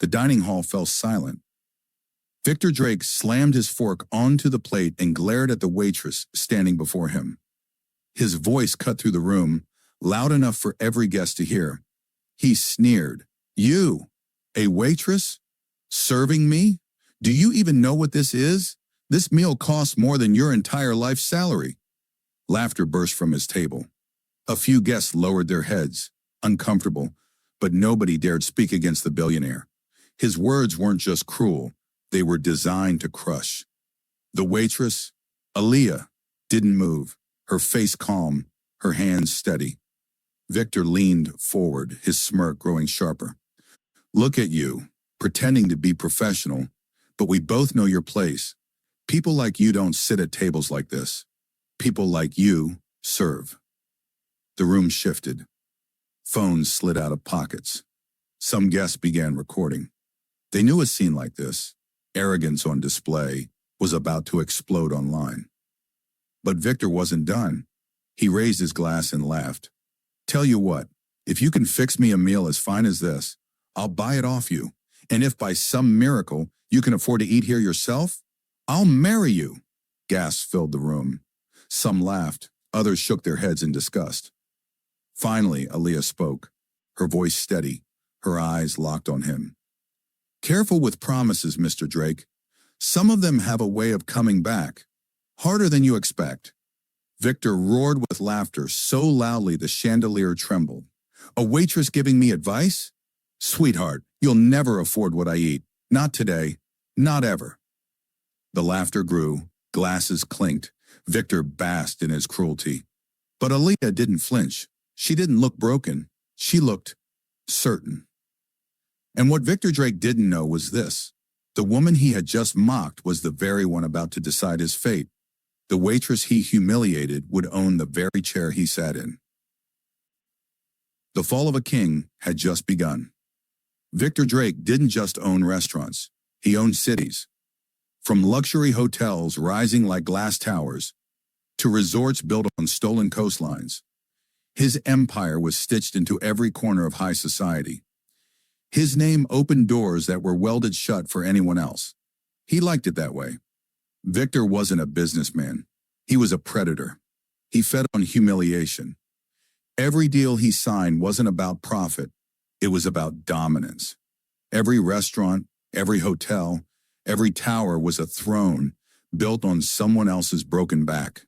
The dining hall fell silent. Victor Drake slammed his fork onto the plate and glared at the waitress standing before him. His voice cut through the room, loud enough for every guest to hear. He sneered, "You, a waitress? Serving me? Do you even know what this is? This meal costs more than your entire life's salary." Laughter burst from his table. A few guests lowered their heads, uncomfortable, but nobody dared speak against the billionaire. His words weren't just cruel, they were designed to crush. The waitress, Aaliyah, didn't move, her face calm, her hands steady. Victor leaned forward, his smirk growing sharper. "Look at you, pretending to be professional, but we both know your place. People like you don't sit at tables like this. People like you serve." The room shifted. Phones slid out of pockets. Some guests began recording. They knew a scene like this, arrogance on display, was about to explode online. But Victor wasn't done. He raised his glass and laughed. "Tell you what, if you can fix me a meal as fine as this, I'll buy it off you. And if by some miracle you can afford to eat here yourself, I'll marry you." Gasps filled the room. Some laughed, others shook their heads in disgust. Finally, Aaliyah spoke, her voice steady, her eyes locked on him. "Careful with promises, Mr. Drake. Some of them have a way of coming back, harder than you expect." Victor roared with laughter so loudly the chandelier trembled. "A waitress giving me advice? Sweetheart, you'll never afford what I eat. Not today. Not ever." The laughter grew, glasses clinked. Victor basked in his cruelty. But Aaliyah didn't flinch. She didn't look broken. She looked certain. And what Victor Drake didn't know was this. The woman he had just mocked was the very one about to decide his fate. The waitress he humiliated would own the very chair he sat in. The fall of a king had just begun. Victor Drake didn't just own restaurants. He owned cities. From luxury hotels rising like glass towers to resorts built on stolen coastlines. His empire was stitched into every corner of high society. His name opened doors that were welded shut for anyone else. He liked it that way. Victor wasn't a businessman. He was a predator. He fed on humiliation. Every deal he signed wasn't about profit. It was about dominance. Every restaurant, every hotel, every tower was a throne built on someone else's broken back.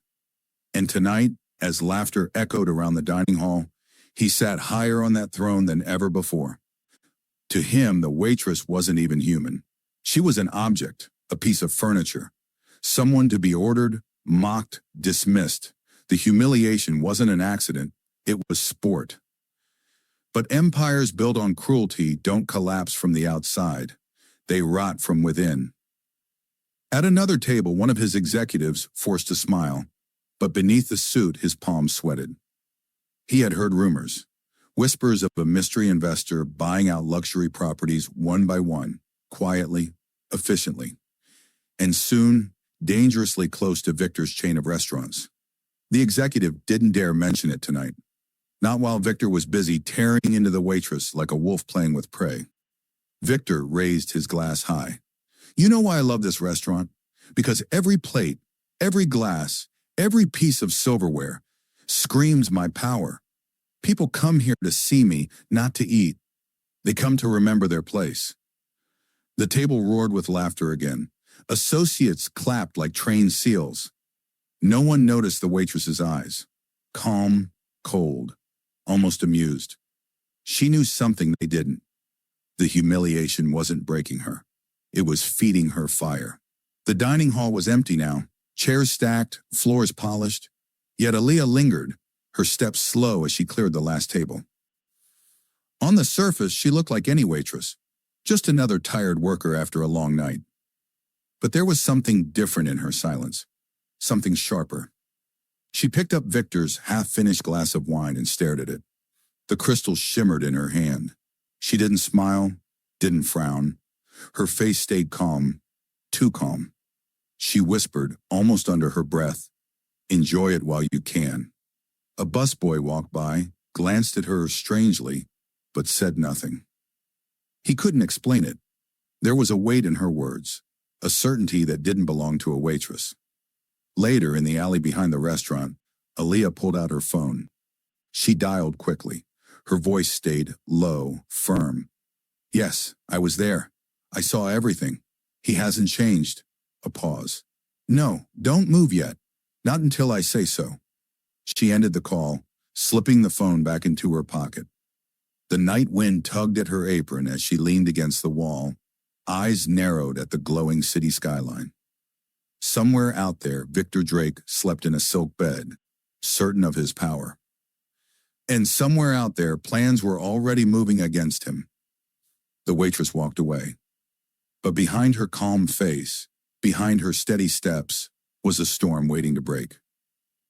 And tonight, as laughter echoed around the dining hall, he sat higher on that throne than ever before. To him, the waitress wasn't even human. She was an object, a piece of furniture, someone to be ordered, mocked, dismissed. The humiliation wasn't an accident, it was sport. But empires built on cruelty don't collapse from the outside. They rot from within. At another table, one of his executives forced a smile, but beneath the suit, his palms sweated. He had heard rumors, whispers of a mystery investor buying out luxury properties one by one, quietly, efficiently, and soon, dangerously close to Victor's chain of restaurants. The executive didn't dare mention it tonight, not while Victor was busy tearing into the waitress like a wolf playing with prey. Victor raised his glass high. "You know why I love this restaurant? Because every plate, every glass, every piece of silverware screams my power. People come here to see me, not to eat. They come to remember their place." The table roared with laughter again. Associates clapped like trained seals. No one noticed the waitress's eyes. Calm, cold, almost amused. She knew something they didn't. The humiliation wasn't breaking her. It was feeding her fire. The dining hall was empty now, chairs stacked, floors polished. Yet Aaliyah lingered, her steps slow as she cleared the last table. On the surface, she looked like any waitress, just another tired worker after a long night. But there was something different in her silence, something sharper. She picked up Victor's half-finished glass of wine and stared at it. The crystal shimmered in her hand. She didn't smile, didn't frown. Her face stayed calm, too calm. She whispered, almost under her breath, "Enjoy it while you can." A busboy walked by, glanced at her strangely, but said nothing. He couldn't explain it. There was a weight in her words, a certainty that didn't belong to a waitress. Later, in the alley behind the restaurant, Aaliyah pulled out her phone. She dialed quickly. Her voice stayed low, firm. Yes, I was there. I saw everything. He hasn't changed. A pause. No, don't move yet. Not until I say so. She ended the call, slipping the phone back into her pocket. The night wind tugged at her apron as she leaned against the wall, eyes narrowed at the glowing city skyline. Somewhere out there, Victor Drake slept in a silk bed, certain of his power. And somewhere out there, plans were already moving against him. The waitress walked away. But behind her calm face, behind her steady steps, was a storm waiting to break.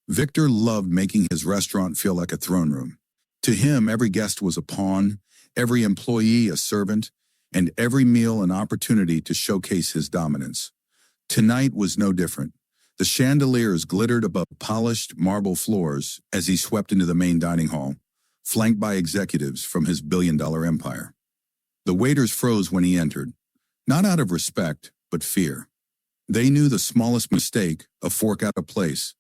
Victor loved making his restaurant feel like a throne room. To him, every guest was a pawn, every employee a servant, and every meal an opportunity to showcase his dominance. Tonight was no different. The chandeliers glittered above polished marble floors as he swept into the main dining hall, flanked by executives from his billion-dollar empire. The waiters froze when he entered, not out of respect, but fear. They knew the smallest mistake, a fork out of place,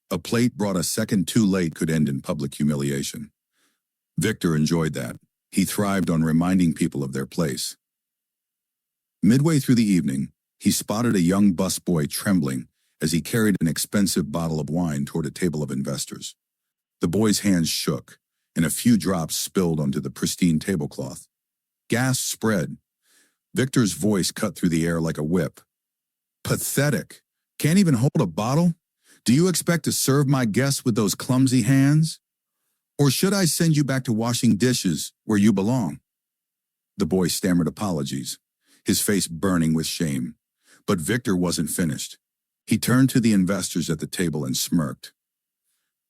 a plate brought a second too late, could end in public humiliation. Victor enjoyed that. He thrived on reminding people of their place. Midway through the evening, he spotted a young busboy trembling as he carried an expensive bottle of wine toward a table of investors. The boy's hands shook, and a few drops spilled onto the pristine tablecloth. Gasps spread. Victor's voice cut through the air like a whip. Pathetic. Can't even hold a bottle? Do you expect to serve my guests with those clumsy hands? Or should I send you back to washing dishes where you belong? The boy stammered apologies, his face burning with shame. But Victor wasn't finished. He turned to the investors at the table and smirked.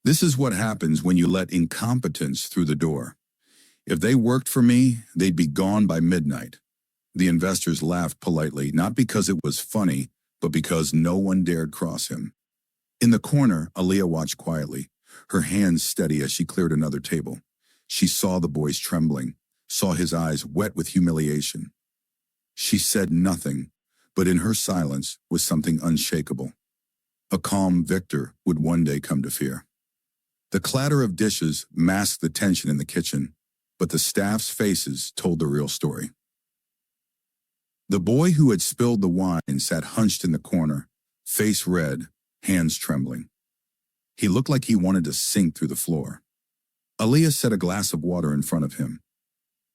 This is what happens when you let incompetence through the door. If they worked for me, they'd be gone by midnight. The investors laughed politely, not because it was funny, but because no one dared cross him. In the corner, Aaliyah watched quietly, her hands steady as she cleared another table. She saw the boy's trembling, saw his eyes wet with humiliation. She said nothing, but in her silence was something unshakable. A calm Victor would one day come to fear. The clatter of dishes masked the tension in the kitchen, but the staff's faces told the real story. The boy who had spilled the wine sat hunched in the corner, face red, hands trembling. He looked like he wanted to sink through the floor. Aaliyah set a glass of water in front of him.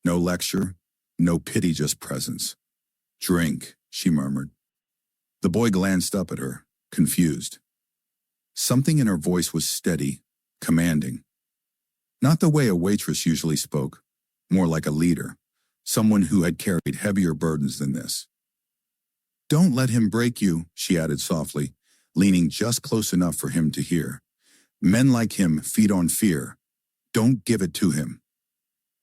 No lecture, no pity, just presence. Drink, she murmured. The boy glanced up at her, confused. Something in her voice was steady, commanding. Not the way a waitress usually spoke, more like a leader, someone who had carried heavier burdens than this. Don't let him break you, she added softly, leaning just close enough for him to hear. Men like him feed on fear. Don't give it to him.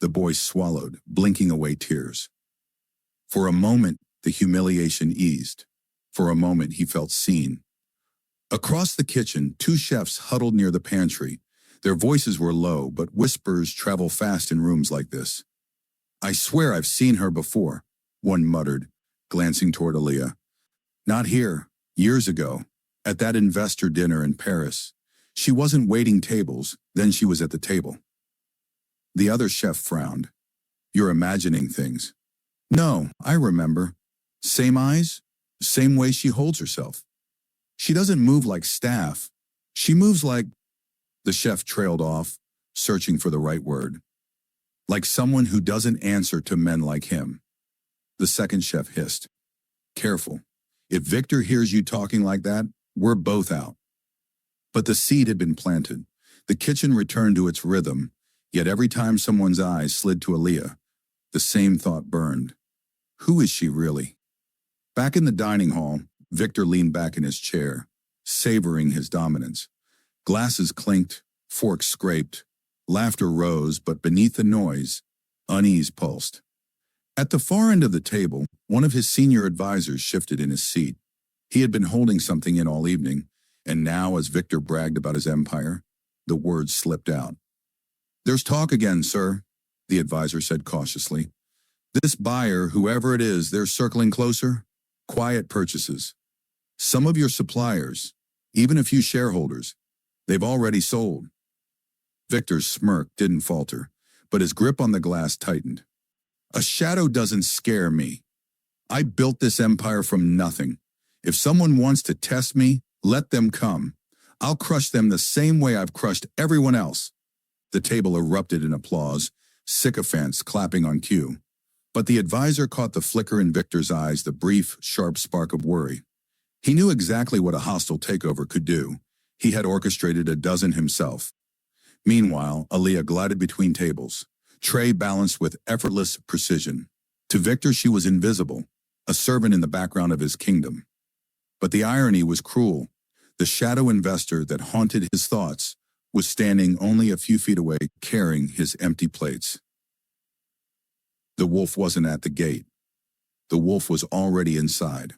The boy swallowed, blinking away tears. For a moment, the humiliation eased. For a moment, he felt seen. Across the kitchen, two chefs huddled near the pantry. Their voices were low, but whispers travel fast in rooms like this. I swear I've seen her before, one muttered, glancing toward Aaliyah. Not here, years ago, at that investor dinner in Paris. She wasn't waiting tables, then she was at the table. The other chef frowned. You're imagining things. No, I remember. Same eyes, same way she holds herself. She doesn't move like staff. She moves like... The chef trailed off, searching for the right word. Like someone who doesn't answer to men like him. The second chef hissed. Careful. If Victor hears you talking like that, we're both out. But the seed had been planted. The kitchen returned to its rhythm, yet every time someone's eyes slid to Aaliyah, the same thought burned. Who is she really? Back in the dining hall, Victor leaned back in his chair, savoring his dominance. Glasses clinked, forks scraped, laughter rose, but beneath the noise, unease pulsed. At the far end of the table, one of his senior advisors shifted in his seat. He had been holding something in all evening, and now, as Victor bragged about his empire, the words slipped out. There's talk again, sir, the advisor said cautiously. This buyer, whoever it is, they're circling closer. Quiet purchases. Some of your suppliers, even a few shareholders, they've already sold. Victor's smirk didn't falter, but his grip on the glass tightened. A shadow doesn't scare me. I built this empire from nothing. If someone wants to test me, let them come. I'll crush them the same way I've crushed everyone else. The table erupted in applause, sycophants clapping on cue. But the advisor caught the flicker in Victor's eyes, the brief, sharp spark of worry. He knew exactly what a hostile takeover could do. He had orchestrated a dozen himself. Meanwhile, Aaliyah glided between tables, tray balanced with effortless precision. To Victor, she was invisible, a servant in the background of his kingdom. But the irony was cruel. The shadow investor that haunted his thoughts was standing only a few feet away, carrying his empty plates. The wolf wasn't at the gate. The wolf was already inside.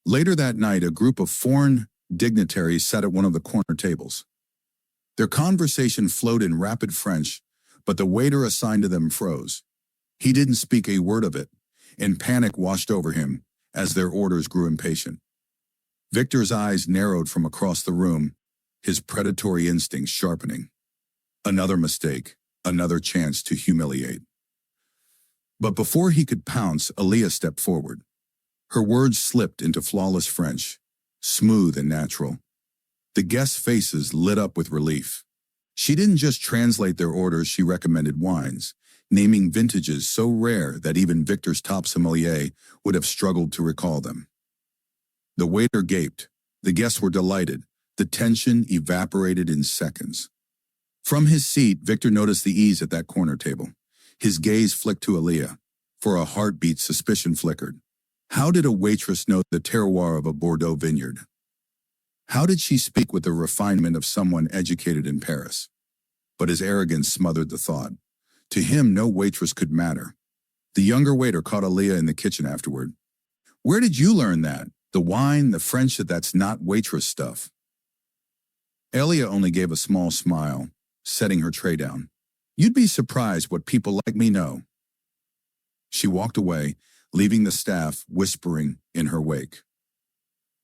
Later that night, a group of foreign dignitaries sat at one of the corner tables. Their conversation flowed in rapid French, but the waiter assigned to them froze. He didn't speak a word of it, and panic washed over him as their orders grew impatient. Victor's eyes narrowed from across the room, his predatory instincts sharpening. Another mistake, another chance to humiliate. But before he could pounce, Aaliyah stepped forward. Her words slipped into flawless French, smooth and natural. The guests' faces lit up with relief. She didn't just translate their orders, she recommended wines, naming vintages so rare that even Victor's top sommelier would have struggled to recall them. The waiter gaped. The guests were delighted. The tension evaporated in seconds. From his seat, Victor noticed the ease at that corner table. His gaze flicked to Aaliyah. For a heartbeat, suspicion flickered. How did a waitress know the terroir of a Bordeaux vineyard? How did she speak with the refinement of someone educated in Paris? But his arrogance smothered the thought. To him, no waitress could matter. The younger waiter caught Aaliyah in the kitchen afterward. Where did you learn that? The wine, the French, that's not waitress stuff. Aaliyah only gave a small smile, setting her tray down. You'd be surprised what people like me know. She walked away, leaving the staff whispering in her wake.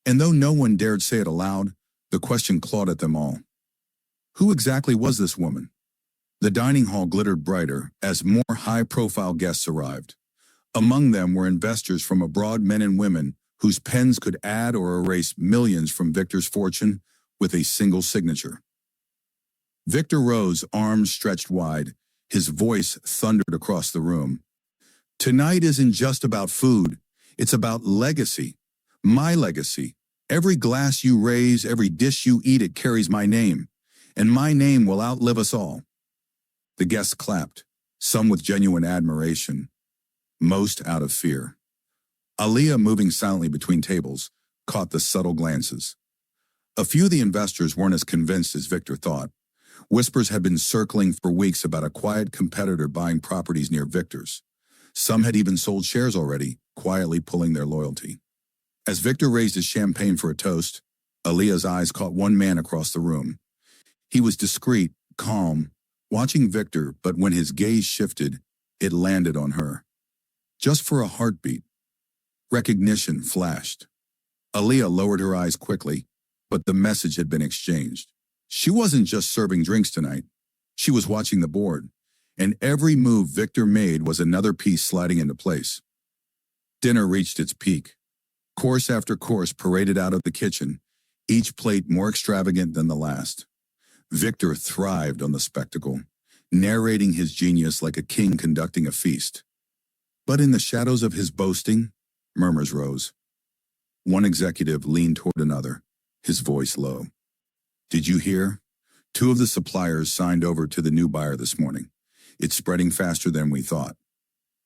And though no one dared say it aloud, the question clawed at them all. Who exactly was this woman? The dining hall glittered brighter as more high-profile guests arrived. Among them were investors from abroad, men and women whose pens could add or erase millions from Victor's fortune with a single signature. Victor rose, arms stretched wide. His voice thundered across the room. Tonight isn't just about food. It's about legacy. My legacy. Every glass you raise, every dish you eat, it carries my name. And my name will outlive us all. The guests clapped, some with genuine admiration, most out of fear. Aaliyah, moving silently between tables, caught the subtle glances. A few of the investors weren't as convinced as Victor thought. Whispers had been circling for weeks about a quiet competitor buying properties near Victor's. Some had even sold shares already, quietly pulling their loyalty. As Victor raised his champagne for a toast, Aaliyah's eyes caught one man across the room. He was discreet, calm, watching Victor, but when his gaze shifted, it landed on her. Just for a heartbeat. Recognition flashed. Aaliyah lowered her eyes quickly, but the message had been exchanged. She wasn't just serving drinks tonight. She was watching the board, and every move Victor made was another piece sliding into place. Dinner reached its peak. Course after course paraded out of the kitchen, each plate more extravagant than the last. Victor thrived on the spectacle, narrating his genius like a king conducting a feast. But in the shadows of his boasting, murmurs rose. One executive leaned toward another, his voice low. Did you hear? 2 of the suppliers signed over to the new buyer this morning. It's spreading faster than we thought.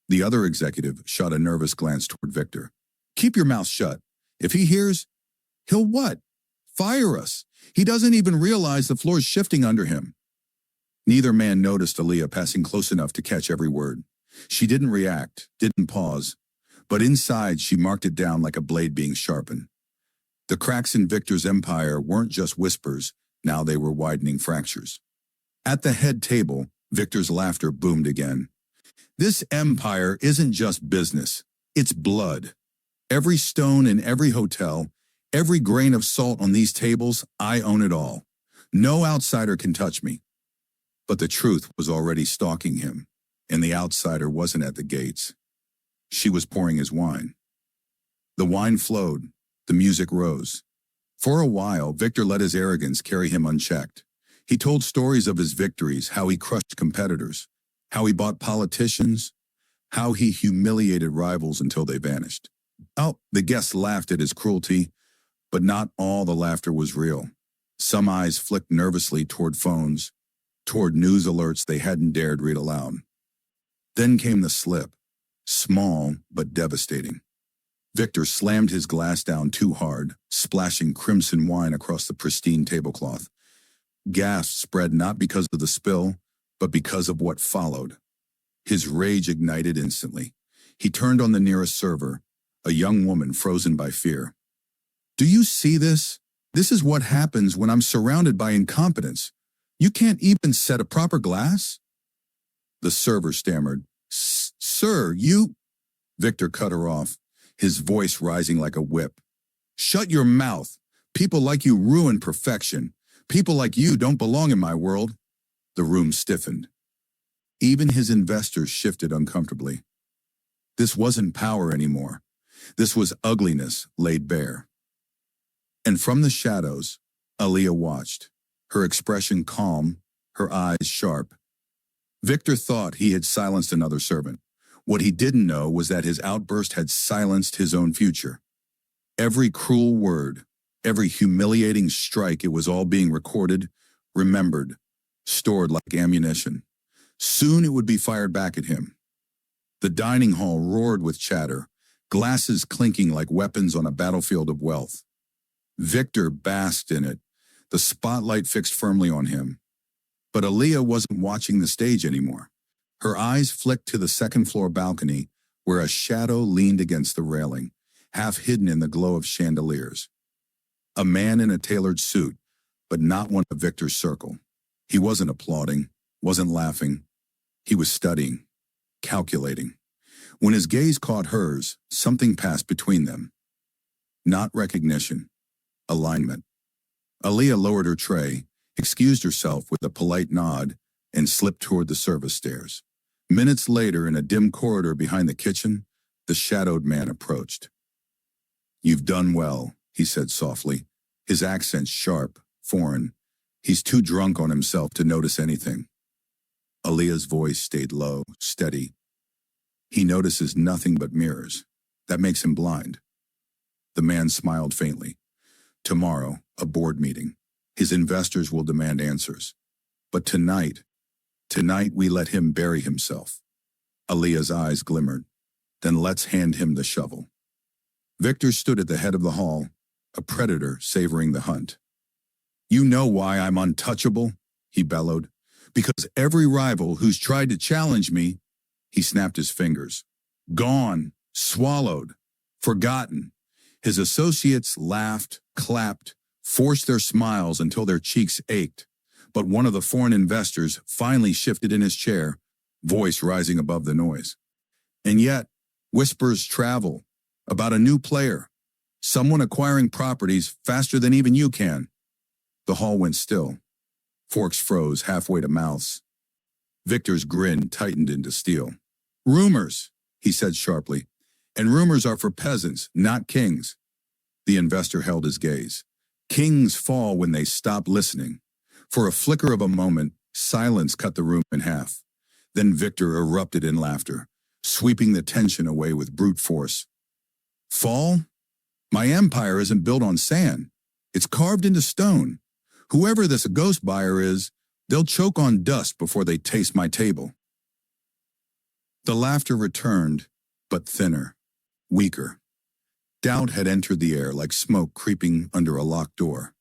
The other executive shot a nervous glance toward Victor. Keep your mouth shut. If he hears, he'll what? Fire us. He doesn't even realize the floor's shifting under him. Neither man noticed Aaliyah passing close enough to catch every word. She didn't react, didn't pause, but inside she marked it down like a blade being sharpened. The cracks in Victor's empire weren't just whispers, now they were widening fractures. At the head table, Victor's laughter boomed again. This empire isn't just business, it's blood. Every stone in every hotel, every grain of salt on these tables, I own it all. No outsider can touch me. But the truth was already stalking him, and the outsider wasn't at the gates. She was pouring his wine. The wine flowed, the music rose. For a while, Victor let his arrogance carry him unchecked. He told stories of his victories, how he crushed competitors, how he bought politicians, how he humiliated rivals until they vanished. Oh, the guests laughed at his cruelty, but not all the laughter was real. Some eyes flicked nervously toward phones, toward news alerts they hadn't dared read aloud. Then came the slip, small but devastating. Victor slammed his glass down too hard, splashing crimson wine across the pristine tablecloth. Gasps spread not because of the spill, but because of what followed. His rage ignited instantly. He turned on the nearest server, a young woman frozen by fear. "Do you see this? This is what happens when I'm surrounded by incompetence. You can't even set a proper glass?" The server stammered, "Sir, you—" Victor cut her off, his voice rising like a whip. "Shut your mouth. People like you ruin perfection. People like you don't belong in my world." The room stiffened. Even his investors shifted uncomfortably. This wasn't power anymore. This was ugliness laid bare. And from the shadows, Aaliyah watched, her expression calm, her eyes sharp. Victor thought he had silenced another servant. What he didn't know was that his outburst had silenced his own future. Every cruel word, every humiliating strike, it was all being recorded, remembered, stored like ammunition. Soon it would be fired back at him. The dining hall roared with chatter, glasses clinking like weapons on a battlefield of wealth. Victor basked in it, the spotlight fixed firmly on him. But Aaliyah wasn't watching the stage anymore. Her eyes flicked to the second-floor balcony, where a shadow leaned against the railing, half hidden in the glow of chandeliers. A man in a tailored suit, but not one of Victor's circle. He wasn't applauding, wasn't laughing. He was studying, calculating. When his gaze caught hers, something passed between them. Not recognition, alignment. Aaliyah lowered her tray, excused herself with a polite nod, and slipped toward the service stairs. Minutes later, in a dim corridor behind the kitchen, the shadowed man approached. "You've done well," he said softly, his accent sharp, foreign. He's too drunk on himself to notice anything. Aaliyah's voice stayed low, steady. "He notices nothing but mirrors. That makes him blind." The man smiled faintly. "Tomorrow, a board meeting. His investors will demand answers. But tonight we let him bury himself." Aaliyah's eyes glimmered. "Then let's hand him the shovel." Victor stood at the head of the hall, a predator savoring the hunt. "You know why I'm untouchable?" he bellowed. "Because every rival who's tried to challenge me," he snapped his fingers, "gone, swallowed, forgotten." His associates laughed, clapped, forced their smiles until their cheeks ached. But one of the foreign investors finally shifted in his chair, voice rising above the noise. "And yet, whispers travel about a new player, someone acquiring properties faster than even you can." The hall went still. Forks froze halfway to mouths. Victor's grin tightened into steel. "Rumors," he said sharply. "And rumors are for peasants, not kings." The investor held his gaze. Kings fall when they stop listening. For a flicker of a moment, silence cut the room in half. Then Victor erupted in laughter, sweeping the tension away with brute force. "Fall? My empire isn't built on sand. It's carved into stone. Whoever this ghost buyer is, they'll choke on dust before they taste my table." The laughter returned, but thinner, weaker. Doubt had entered the air like smoke creeping under a locked door.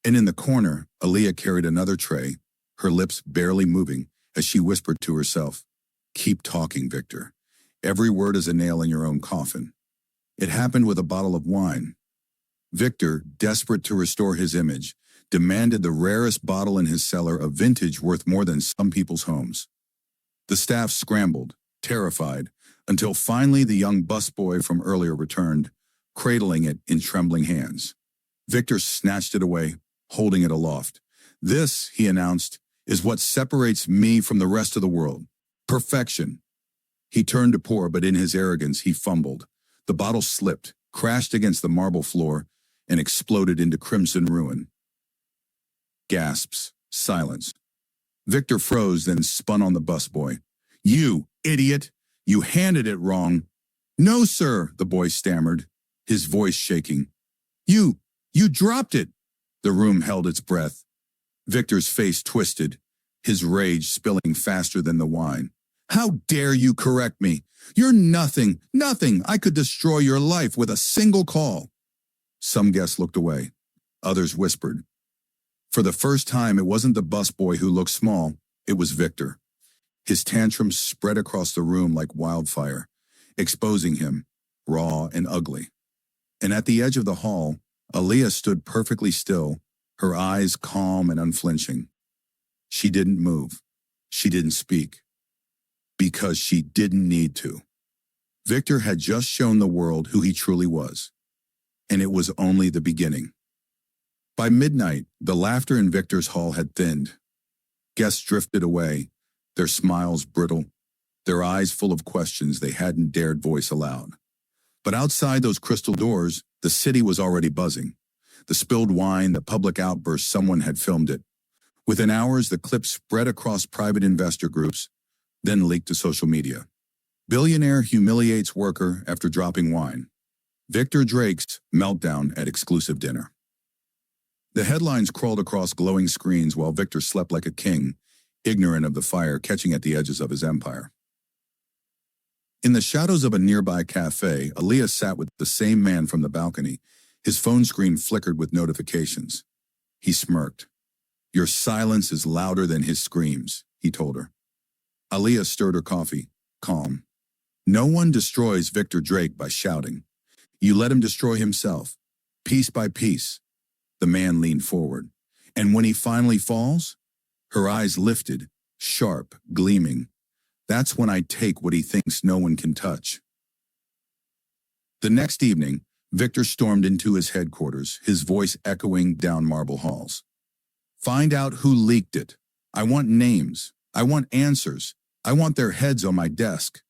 And in the corner, Aaliyah carried another tray, her lips barely moving as she whispered to herself, "Keep talking, Victor. Every word is a nail in your own coffin." It happened with a bottle of wine. Victor, desperate to restore his image, demanded the rarest bottle in his cellar, a vintage worth more than some people's homes. The staff scrambled, terrified, until finally the young busboy from earlier returned, cradling it in trembling hands. Victor snatched it away, holding it aloft. "This," he announced, "is what separates me from the rest of the world. Perfection." He turned to pour, but in his arrogance he fumbled. The bottle slipped, crashed against the marble floor, and exploded into crimson ruin. Gasps. Silence. Victor froze, then spun on the busboy. "You idiot! You handed it wrong." "No, sir," the boy stammered, his voice shaking. You dropped it." The room held its breath. Victor's face twisted, his rage spilling faster than the wine. "How dare you correct me? You're nothing. I could destroy your life with a single call." Some guests looked away. Others whispered. For the first time, it wasn't the busboy who looked small, it was Victor. His tantrums spread across the room like wildfire, exposing him, raw and ugly. And at the edge of the hall, Aaliyah stood perfectly still, her eyes calm and unflinching. She didn't move. She didn't speak. Because she didn't need to. Victor had just shown the world who he truly was. And it was only the beginning. By midnight, the laughter in Victor's hall had thinned. Guests drifted away, their smiles brittle, their eyes full of questions they hadn't dared voice aloud. But outside those crystal doors, the city was already buzzing. The spilled wine, the public outburst, someone had filmed it. Within hours, the clip spread across private investor groups, then leaked to social media. Billionaire humiliates worker after dropping wine. Victor Drake's meltdown at exclusive dinner. The headlines crawled across glowing screens while Victor slept like a king, ignorant of the fire catching at the edges of his empire. In the shadows of a nearby cafe, Aaliyah sat with the same man from the balcony. His phone screen flickered with notifications. He smirked. "Your silence is louder than his screams," he told her. Aaliyah stirred her coffee, calm. "No one destroys Victor Drake by shouting. You let him destroy himself, piece by piece." The man leaned forward. "And when he finally falls?" Her eyes lifted, sharp, gleaming. "That's when I take what he thinks no one can touch." The next evening, Victor stormed into his headquarters, his voice echoing down marble halls. "Find out who leaked it. I want names. I want answers. I want their heads on my desk."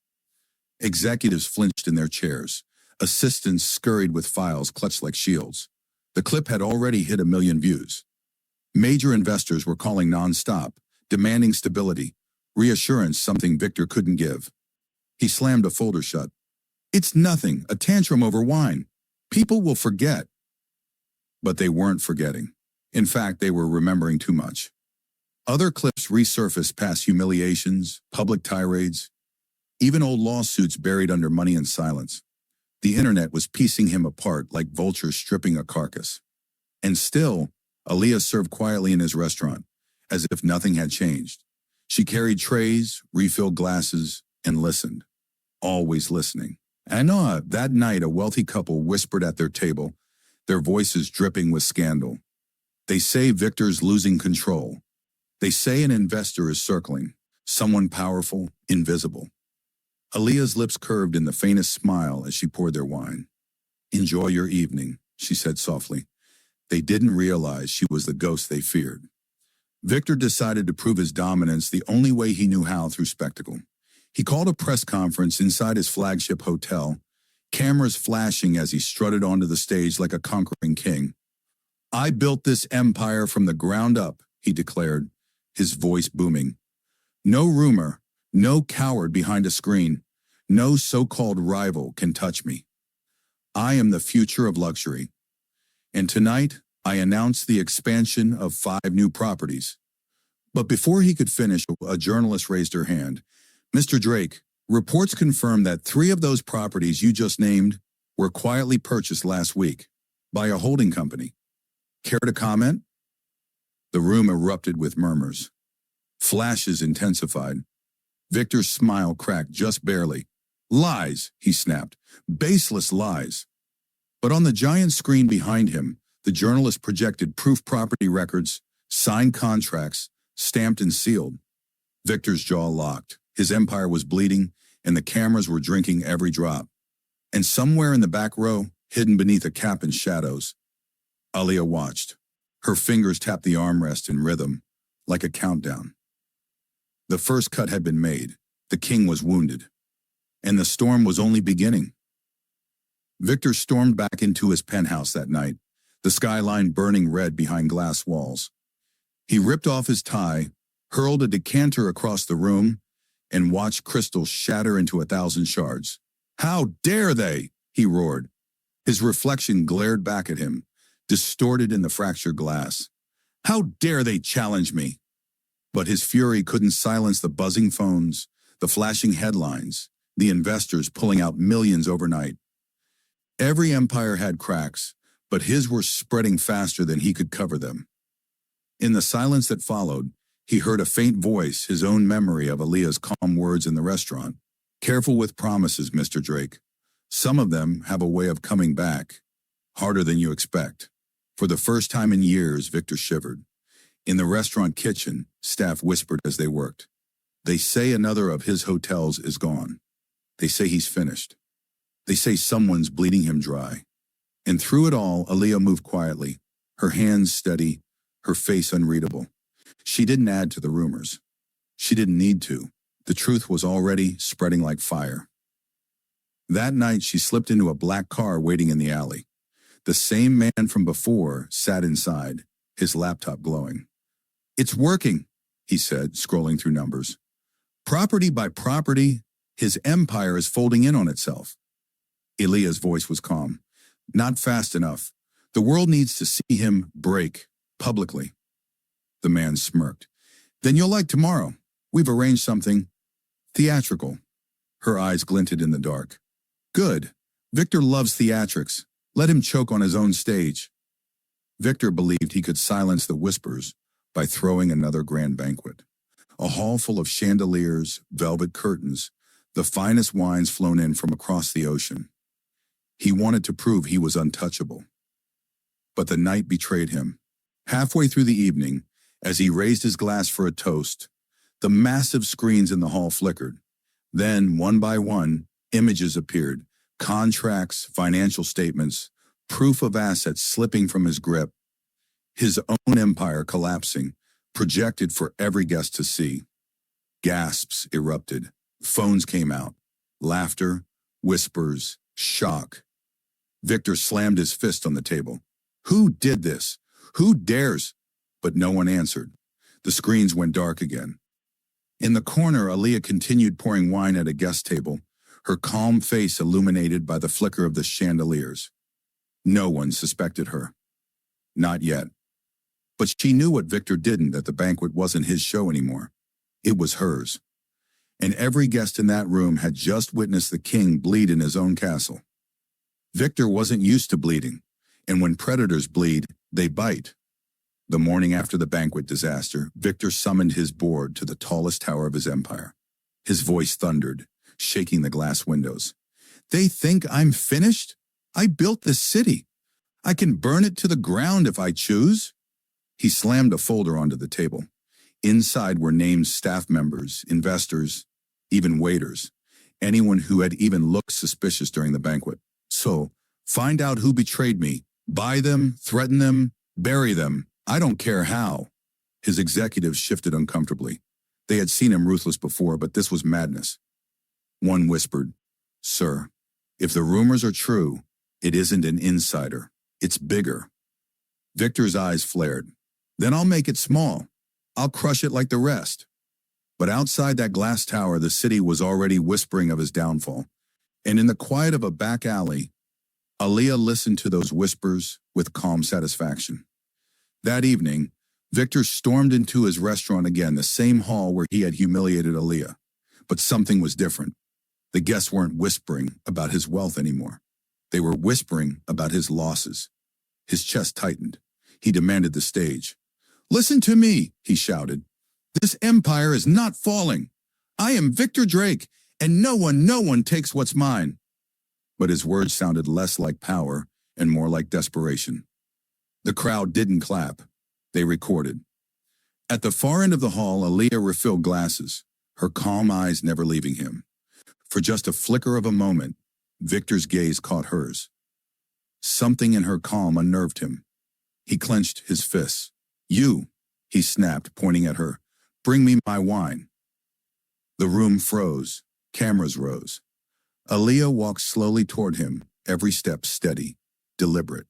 Executives flinched in their chairs. Assistants scurried with files clutched like shields. The clip had already hit 1 million views. Major investors were calling nonstop, demanding stability, reassurance, something Victor couldn't give. He slammed a folder shut. "It's nothing, a tantrum over wine. People will forget." But they weren't forgetting. In fact, they were remembering too much. Other clips resurfaced past humiliations, public tirades, even old lawsuits buried under money and silence. The internet was piecing him apart like vultures stripping a carcass. And still, Aaliyah served quietly in his restaurant, as if nothing had changed. She carried trays, refilled glasses, and listened. Always listening. And that night, a wealthy couple whispered at their table, their voices dripping with scandal. They say Victor's losing control. They say an investor is circling, someone powerful, invisible. Aaliyah's lips curved in the faintest smile as she poured their wine. "Enjoy your evening," she said softly. They didn't realize she was the ghost they feared. Victor decided to prove his dominance the only way he knew how, through spectacle. He called a press conference inside his flagship hotel, cameras flashing as he strutted onto the stage like a conquering king. "I built this empire from the ground up," he declared, his voice booming. "No rumor, no coward behind a screen, no so-called rival can touch me. I am the future of luxury. And tonight, I announce the expansion of 5 new properties." But before he could finish, a journalist raised her hand. "Mr. Drake, reports confirm that 3 of those properties you just named were quietly purchased last week by a holding company. Care to comment?" The room erupted with murmurs. Flashes intensified. Victor's smile cracked just barely. "Lies," he snapped. "Baseless lies." But on the giant screen behind him, the journalist projected proof property records, signed contracts, stamped and sealed. Victor's jaw locked, His empire was bleeding, and the cameras were drinking every drop. And somewhere in the back row, hidden beneath a cap in shadows, Aaliyah watched. Her fingers tapped the armrest in rhythm, like a countdown. The first cut had been made. The king was wounded. And the storm was only beginning. Victor stormed back into his penthouse that night, the skyline burning red behind glass walls. He ripped off his tie, hurled a decanter across the room, and watched crystals shatter into 1,000 shards. "How dare they?" he roared. His reflection glared back at him, distorted in the fractured glass. "How dare they challenge me?" But his fury couldn't silence the buzzing phones, the flashing headlines, the investors pulling out millions overnight. Every empire had cracks, but his were spreading faster than he could cover them. In the silence that followed, he heard a faint voice, his own memory of Aaliyah's calm words in the restaurant. "Careful with promises, Mr. Drake. Some of them have a way of coming back, harder than you expect." For the first time in years, Victor shivered. In the restaurant kitchen, staff whispered as they worked. "They say another of his hotels is gone. They say he's finished. They say someone's bleeding him dry." And through it all, Aaliyah moved quietly, her hands steady, her face unreadable. She didn't add to the rumors. She didn't need to. The truth was already spreading like fire. That night, she slipped into a black car waiting in the alley. The same man from before sat inside, his laptop glowing. "It's working," he said, scrolling through numbers. Property by property, his empire is folding in on itself. Aaliyah's voice was calm. "Not fast enough. The world needs to see him break, publicly." The man smirked. "Then you'll like tomorrow. We've arranged something theatrical." Her eyes glinted in the dark. "Good. Victor loves theatrics. Let him choke on his own stage." Victor believed he could silence the whispers by throwing another grand banquet. A hall full of chandeliers, velvet curtains, the finest wines flown in from across the ocean. He wanted to prove he was untouchable. But the night betrayed him. Halfway through the evening, as he raised his glass for a toast, the massive screens in the hall flickered. Then, one by one, images appeared, contracts, financial statements, proof of assets slipping from his grip, his own empire collapsing, projected for every guest to see. Gasps erupted. Phones came out. Laughter, whispers, shock. Victor slammed his fist on the table. "Who did this? Who dares?" But no one answered. The screens went dark again. In the corner, Aaliyah continued pouring wine at a guest table, her calm face illuminated by the flicker of the chandeliers. No one suspected her. Not yet. But she knew what Victor didn't, that the banquet wasn't his show anymore. It was hers. And every guest in that room had just witnessed the king bleed in his own castle. Victor wasn't used to bleeding, and when predators bleed, they bite. The morning after the banquet disaster, Victor summoned his board to the tallest tower of his empire. His voice thundered, shaking the glass windows. "They think I'm finished? I built this city. I can burn it to the ground if I choose." He slammed a folder onto the table. Inside were named staff members, investors, even waiters, anyone who had even looked suspicious during the banquet. "So, find out who betrayed me. Buy them, threaten them, bury them. I don't care how." His executives shifted uncomfortably. They had seen him ruthless before, but this was madness. One whispered, "Sir, if the rumors are true, it isn't an insider. It's bigger." Victor's eyes flared. "Then I'll make it small. I'll crush it like the rest." But outside that glass tower, the city was already whispering of his downfall. And in the quiet of a back alley, Aaliyah listened to those whispers with calm satisfaction. That evening, Victor stormed into his restaurant again, the same hall where he had humiliated Aaliyah. But something was different. The guests weren't whispering about his wealth anymore. They were whispering about his losses. His chest tightened. He demanded the stage. "Listen to me," he shouted. "This empire is not falling. I am Victor Drake, and no one takes what's mine." But his words sounded less like power and more like desperation. The crowd didn't clap. They recorded. At the far end of the hall, Aaliyah refilled glasses. her calm eyes never leaving him. For just a flicker of a moment, Victor's gaze caught hers. Something in her calm unnerved him. He clenched his fists. "You," he snapped, pointing at her. "Bring me my wine." The room froze. Cameras rose. Aaliyah walked slowly toward him, every step steady, deliberate.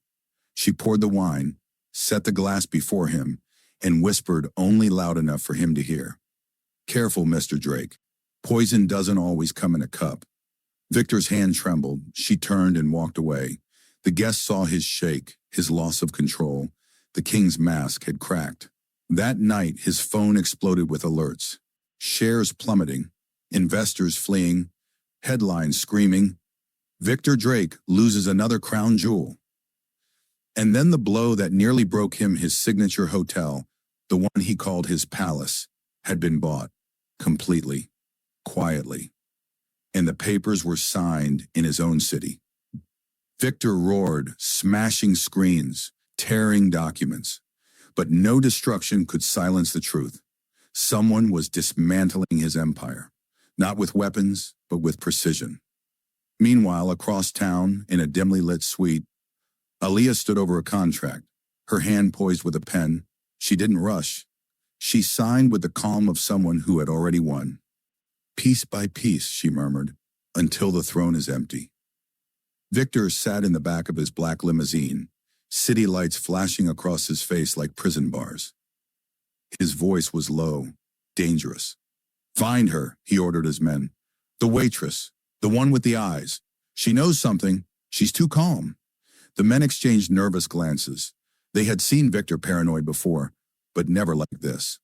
She poured the wine, set the glass before him, and whispered only loud enough for him to hear. "Careful, Mr. Drake. Poison doesn't always come in a cup." Victor's hand trembled. She turned and walked away. The guest saw his shake, his loss of control. The king's mask had cracked. That night, his phone exploded with alerts. Shares plummeting, investors fleeing, headlines screaming, "Victor Drake loses another crown jewel." And then the blow that nearly broke him, his signature hotel, the one he called his palace, had been bought, completely, quietly. And the papers were signed in his own city. Victor roared, smashing screens, tearing documents. But no destruction could silence the truth. Someone was dismantling his empire, not with weapons, but with precision. Meanwhile, across town, in a dimly lit suite, Aaliyah stood over a contract, her hand poised with a pen. She didn't rush. She signed with the calm of someone who had already won. "Piece by piece," she murmured, "until the throne is empty." Victor sat in the back of his black limousine, city lights flashing across his face like prison bars. His voice was low, dangerous. "Find her," he ordered his men. "The waitress, the one with the eyes. She knows something. She's too calm." The men exchanged nervous glances. They had seen Victor paranoid before, but never like this.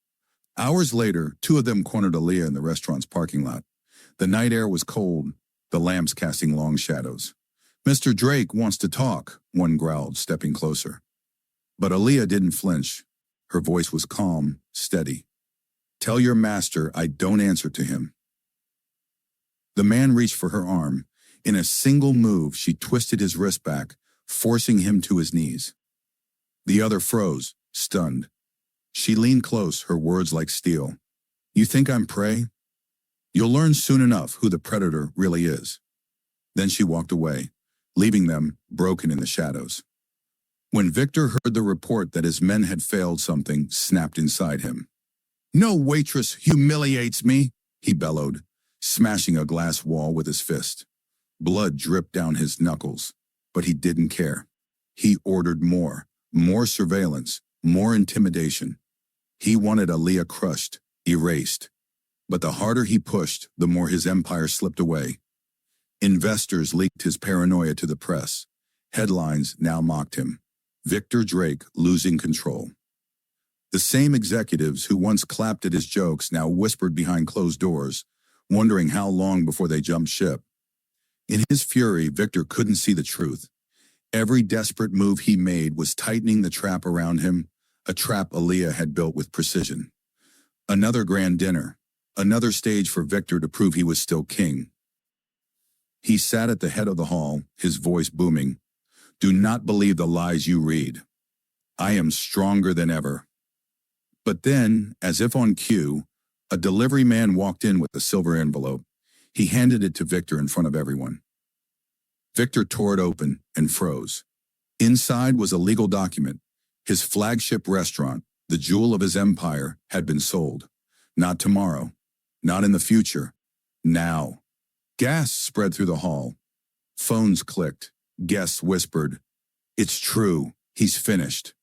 Hours later, two of them cornered Aaliyah in the restaurant's parking lot. The night air was cold, the lamps casting long shadows. "Mr. Drake wants to talk," one growled, stepping closer. But Aaliyah didn't flinch. Her voice was calm, steady. "Tell your master I don't answer to him." The man reached for her arm. In a single move, she twisted his wrist back, forcing him to his knees. The other froze, stunned. She leaned close, her words like steel. "You think I'm prey? You'll learn soon enough who the predator really is." Then she walked away, leaving them broken in the shadows. When Victor heard the report that his men had failed, something snapped inside him. "No waitress humiliates me," he bellowed, smashing a glass wall with his fist. Blood dripped down his knuckles, but he didn't care. He ordered more surveillance, more intimidation. He wanted Aaliyah crushed, erased. But the harder he pushed, the more his empire slipped away. Investors leaked his paranoia to the press. Headlines now mocked him. Victor Drake losing control. The same executives who once clapped at his jokes now whispered behind closed doors, wondering how long before they jumped ship. In his fury, Victor couldn't see the truth. Every desperate move he made was tightening the trap around him, a trap Aaliyah had built with precision. Another grand dinner, another stage for Victor to prove he was still king. He sat at the head of the hall, his voice booming. "Do not believe the lies you read. I am stronger than ever." But then, as if on cue, a delivery man walked in with a silver envelope. He handed it to Victor in front of everyone. Victor tore it open and froze. Inside was a legal document. His flagship restaurant, the jewel of his empire, had been sold. Not tomorrow, not in the future, now. Gasps spread through the hall. Phones clicked. Guests whispered, "It's true, he's finished."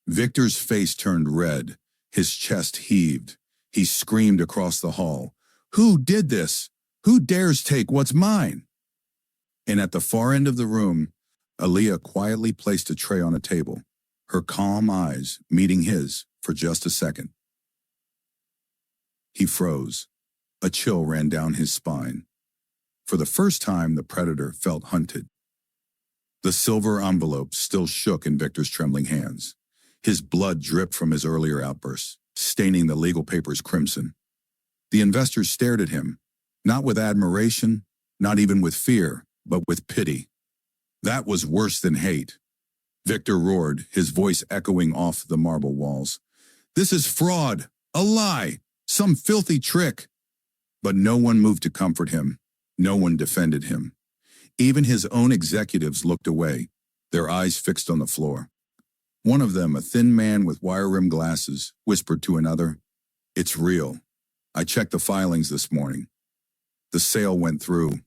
Victor's face turned red. His chest heaved. He screamed across the hall, "Who did this? Who dares take what's mine?" And at the far end of the room, Aaliyah quietly placed a tray on a table, her calm eyes meeting his for just a second. He froze. A chill ran down his spine. For the first time, the predator felt hunted. The silver envelope still shook in Victor's trembling hands. His blood dripped from his earlier outbursts, staining the legal papers crimson. The investors stared at him, not with admiration, not even with fear, but with pity. That was worse than hate. Victor roared, his voice echoing off the marble walls. "This is fraud, a lie, some filthy trick." But no one moved to comfort him. No one defended him. Even his own executives looked away, their eyes fixed on the floor. One of them, a thin man with wire-rimmed glasses, whispered to another, "It's real. I checked the filings this morning. The sale went through."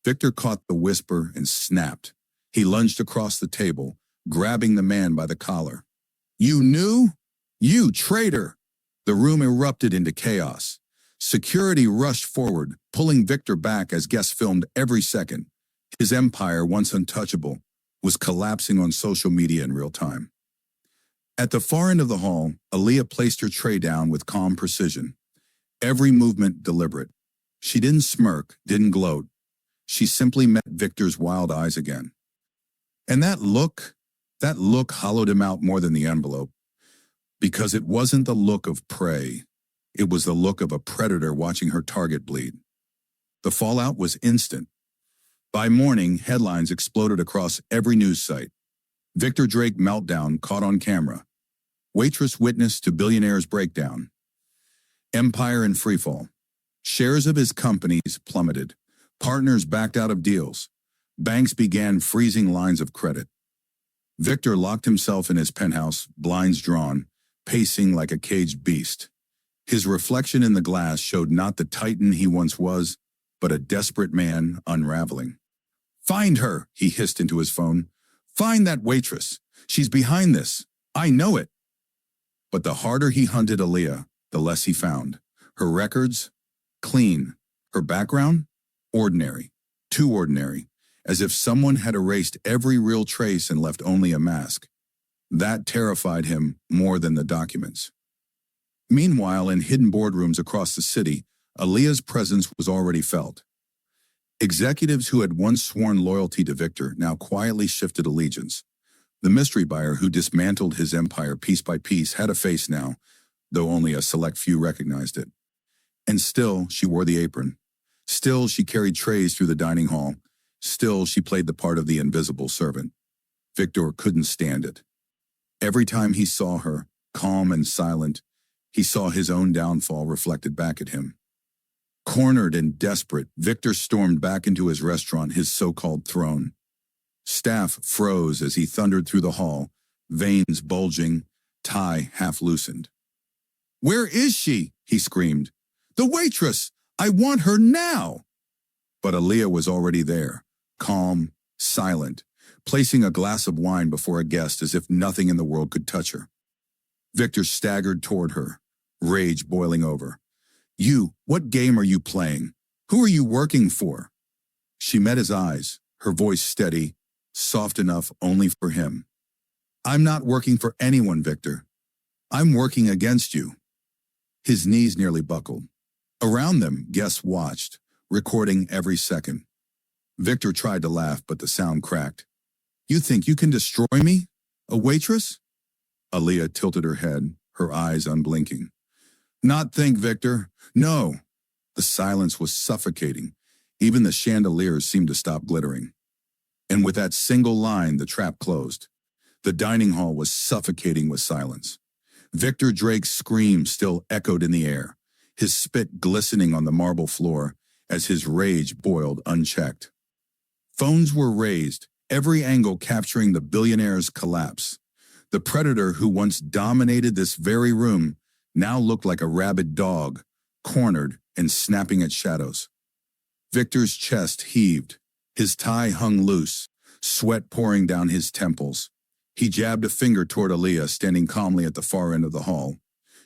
Victor caught the whisper and snapped. He lunged across the table, grabbing the man by the collar. "You knew? You traitor!" The room erupted into chaos. Security rushed forward, pulling Victor back as guests filmed every second. His empire, once untouchable, was collapsing on social media in real time. At the far end of the hall, Aaliyah placed her tray down with calm precision. Every movement deliberate. She didn't smirk, didn't gloat. She simply met Victor's wild eyes again. And that look hollowed him out more than the envelope. Because it wasn't the look of prey. It was the look of a predator watching her target bleed. The fallout was instant. By morning, headlines exploded across every news site. Victor Drake meltdown caught on camera. Waitress witness to Billionaire's breakdown. Empire in freefall. Shares of his companies plummeted. Partners backed out of deals. Banks began freezing lines of credit. Victor locked himself in his penthouse, blinds drawn, pacing like a caged beast. His reflection in the glass showed not the titan he once was, but a desperate man unraveling. "Find her," he hissed into his phone. "Find that waitress. She's behind this. I know it." But the harder he hunted Aaliyah, the less he found. Her records? Clean. Her background? Ordinary. Too ordinary. As if someone had erased every real trace and left only a mask. That terrified him more than the documents. Meanwhile, in hidden boardrooms across the city, Aaliyah's presence was already felt. Executives who had once sworn loyalty to Victor now quietly shifted allegiance. The mystery buyer who dismantled his empire piece by piece had a face now, though only a select few recognized it. And still, she wore the apron. Still, she carried trays through the dining hall. Still, she played the part of the invisible servant. Victor couldn't stand it. Every time he saw her, calm and silent, he saw his own downfall reflected back at him. Cornered and desperate, Victor stormed back into his restaurant, his so-called throne. Staff froze as he thundered through the hall, veins bulging, tie half loosened. "Where is she?" he screamed. "The waitress! I want her now!" But Aaliyah was already there, calm, silent, placing a glass of wine before a guest as if nothing in the world could touch her. Victor staggered toward her, rage boiling over. "You, what game are you playing? Who are you working for?" She met his eyes, her voice steady, soft enough only for him. "I'm not working for anyone, Victor. I'm working against you." His knees nearly buckled. Around them, guests watched, recording every second. Victor tried to laugh, but the sound cracked. "You think you can destroy me? A waitress?" Aaliyah tilted her head, her eyes unblinking. "Not think, Victor. No." The silence was suffocating. Even the chandeliers seemed to stop glittering. And with that single line, the trap closed. The dining hall was suffocating with silence. Victor Drake's scream still echoed in the air, his spit glistening on the marble floor as his rage boiled unchecked. Phones were raised, every angle capturing the billionaire's collapse. The predator who once dominated this very room now looked like a rabid dog, cornered and snapping at shadows. Victor's chest heaved. His tie hung loose, sweat pouring down his temples. He jabbed a finger toward Aaliyah, standing calmly at the far end of the hall.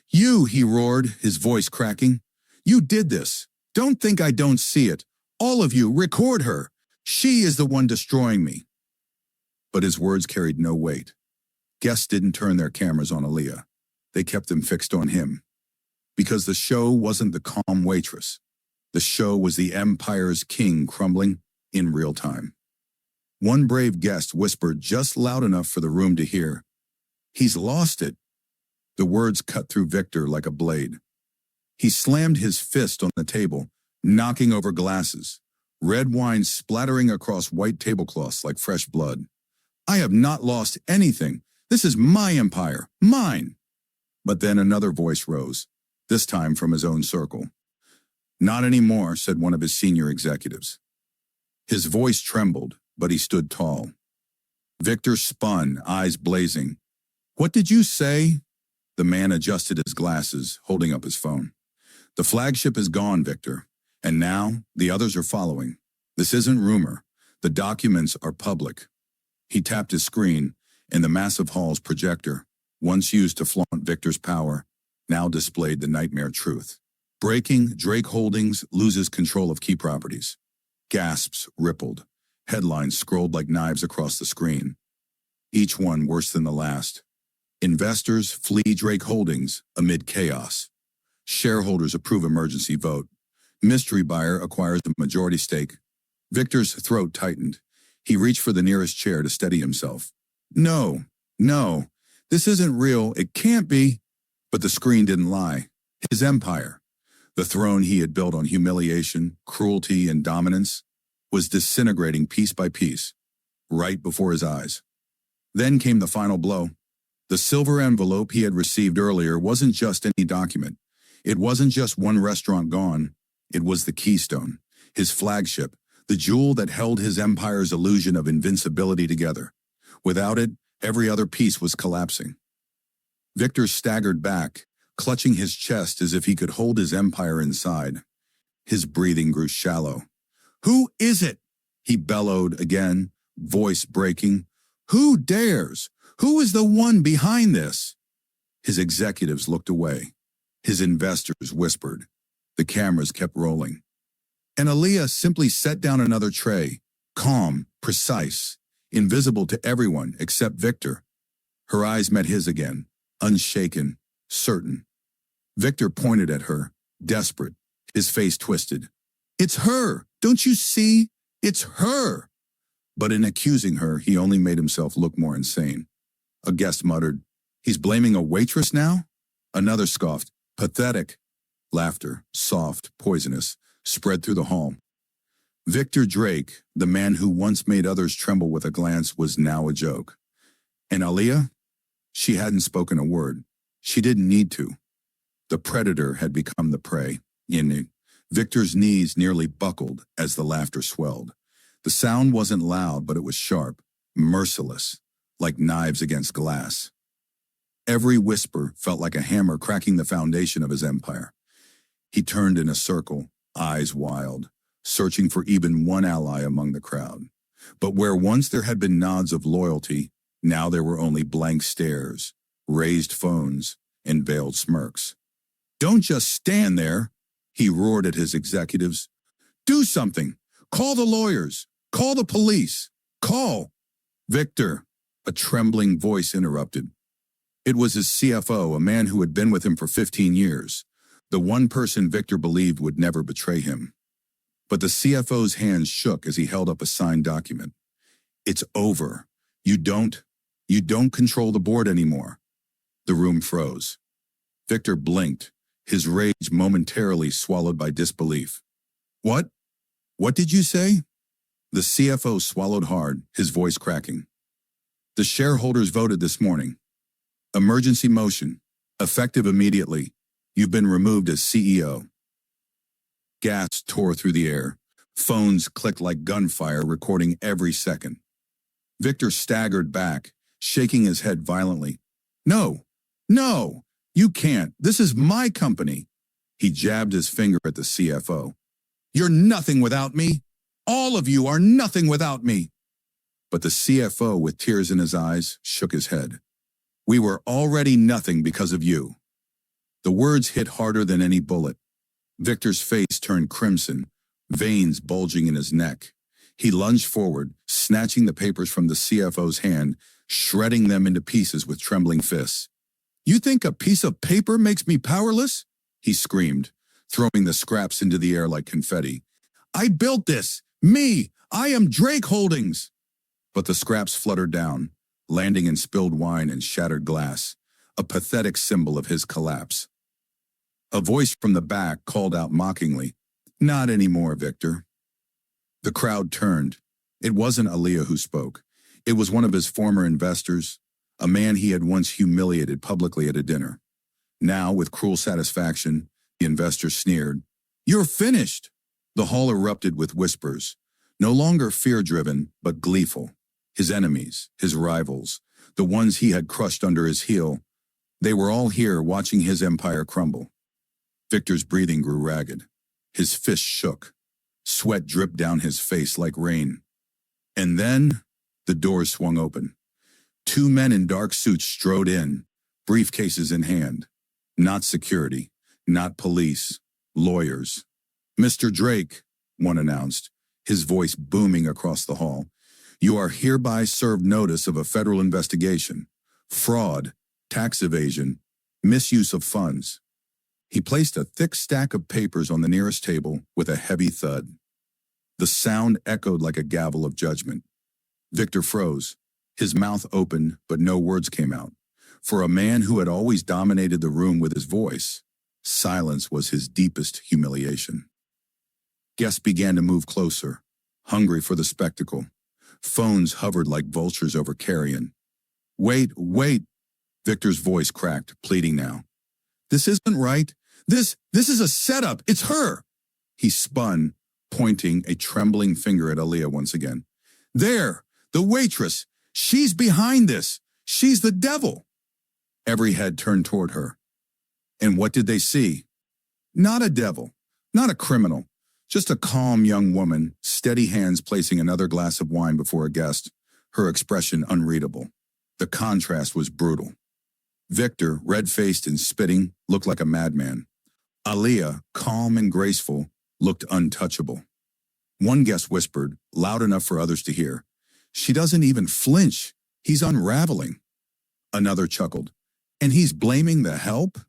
"You," he roared, his voice cracking. "You did this. Don't think I don't see it. All of you, record her. She is the one destroying me." But his words carried no weight. Guests didn't turn their cameras on Aaliyah. They kept them fixed on him. Because the show wasn't the calm waitress. The show was the empire's king crumbling in real time. One brave guest whispered just loud enough for the room to hear, "He's lost it." The words cut through Victor like a blade. He slammed his fist on the table, knocking over glasses, red wine splattering across white tablecloths like fresh blood. "I have not lost anything. This is my empire, mine." But then another voice rose, this time from his own circle. Not anymore, said one of his senior executives. His voice trembled, but he stood tall. Victor spun, eyes blazing. What did you say? The man adjusted his glasses, holding up his phone. The flagship is gone, Victor. And now, the others are following. This isn't rumor. The documents are public. He tapped his screen, and the massive hall's projector, once used to flaunt Victor's power, now displayed the nightmare truth. Breaking, Drake Holdings loses control of key properties. Gasps rippled. Headlines scrolled like knives across the screen. Each one worse than the last. Investors flee Drake Holdings amid chaos. Shareholders approve emergency vote. Mystery buyer acquires a majority stake. Victor's throat tightened. He reached for the nearest chair to steady himself. No, this isn't real. It can't be. But the screen didn't lie. His empire, the throne he had built on humiliation, cruelty, and dominance, was disintegrating piece by piece, right before his eyes. Then came the final blow. The silver envelope he had received earlier wasn't just any document. It wasn't just one restaurant gone. It was the keystone, his flagship, the jewel that held his empire's illusion of invincibility together. Without it, every other piece was collapsing. Victor staggered back, clutching his chest as if he could hold his empire inside. His breathing grew shallow. Who is it? He bellowed again, voice breaking. Who dares? Who is the one behind this? His executives looked away. His investors whispered. The cameras kept rolling. And Aaliyah simply set down another tray, calm, precise, invisible to everyone except Victor. Her eyes met his again, unshaken, certain. Victor pointed at her, desperate, his face twisted. It's her! Don't you see? It's her! But in accusing her, he only made himself look more insane. A guest muttered, He's blaming a waitress now? Another scoffed, pathetic. Laughter, soft, poisonous, spread through the hall. Victor Drake, the man who once made others tremble with a glance, was now a joke. And Aaliyah? She hadn't spoken a word. She didn't need to. The predator had become the prey. Victor's knees nearly buckled as the laughter swelled. The sound wasn't loud, but it was sharp, merciless, like knives against glass. Every whisper felt like a hammer cracking the foundation of his empire. He turned in a circle, eyes wild, searching for even one ally among the crowd. But where once there had been nods of loyalty, now there were only blank stares, raised phones, and veiled smirks. Don't just stand there, he roared at his executives. Do something. Call the lawyers. Call the police. Call. Victor, a trembling voice interrupted. It was his CFO, a man who had been with him for 15 years, the one person Victor believed would never betray him. But the CFO's hands shook as he held up a signed document. It's over. You don't control the board anymore. The room froze. Victor blinked, his rage momentarily swallowed by disbelief. What? What did you say? The CFO swallowed hard, his voice cracking. The shareholders voted this morning. Emergency motion, effective immediately. You've been removed as CEO. Gas tore through the air. Phones clicked like gunfire, recording every second. Victor staggered back, shaking his head violently. No, you can't. This is my company. He jabbed his finger at the CFO. You're nothing without me. All of you are nothing without me. But the CFO, with tears in his eyes, shook his head. We were already nothing because of you. The words hit harder than any bullet. Victor's face turned crimson, veins bulging in his neck. He lunged forward, snatching the papers from the CFO's hand, shredding them into pieces with trembling fists. You think a piece of paper makes me powerless? He screamed, throwing the scraps into the air like confetti. I built this! Me! I am Drake Holdings! But the scraps fluttered down, landing in spilled wine and shattered glass, a pathetic symbol of his collapse. A voice from the back called out mockingly, Not anymore, Victor. The crowd turned. It wasn't Aaliyah who spoke. It was one of his former investors, a man he had once humiliated publicly at a dinner. Now, with cruel satisfaction, the investor sneered, You're finished! The hall erupted with whispers, no longer fear-driven, but gleeful. His enemies, his rivals, the ones he had crushed under his heel, they were all here watching his empire crumble. Victor's breathing grew ragged. His fists shook. Sweat dripped down his face like rain. And then, the doors swung open. Two men in dark suits strode in, briefcases in hand. Not security, not police, lawyers. "Mr. Drake," one announced, his voice booming across the hall, "you are hereby served notice of a federal investigation. Fraud, tax evasion, misuse of funds." He placed a thick stack of papers on the nearest table with a heavy thud. The sound echoed like a gavel of judgment. Victor froze. His mouth opened, but no words came out. For a man who had always dominated the room with his voice, silence was his deepest humiliation. Guests began to move closer, hungry for the spectacle. Phones hovered like vultures over carrion. "Wait, wait!" Victor's voice cracked, pleading now. "This isn't right. This is a setup. It's her!" He spun, pointing a trembling finger at Aaliyah once again. "There! The waitress! She's behind this! She's the devil!" Every head turned toward her. And what did they see? Not a devil, not a criminal, just a calm young woman, steady hands placing another glass of wine before a guest, her expression unreadable. The contrast was brutal. Victor, red-faced and spitting, looked like a madman. Aaliyah, calm and graceful, looked untouchable. One guest whispered, loud enough for others to hear, "She doesn't even flinch. He's unraveling." Another chuckled, "And he's blaming the help?"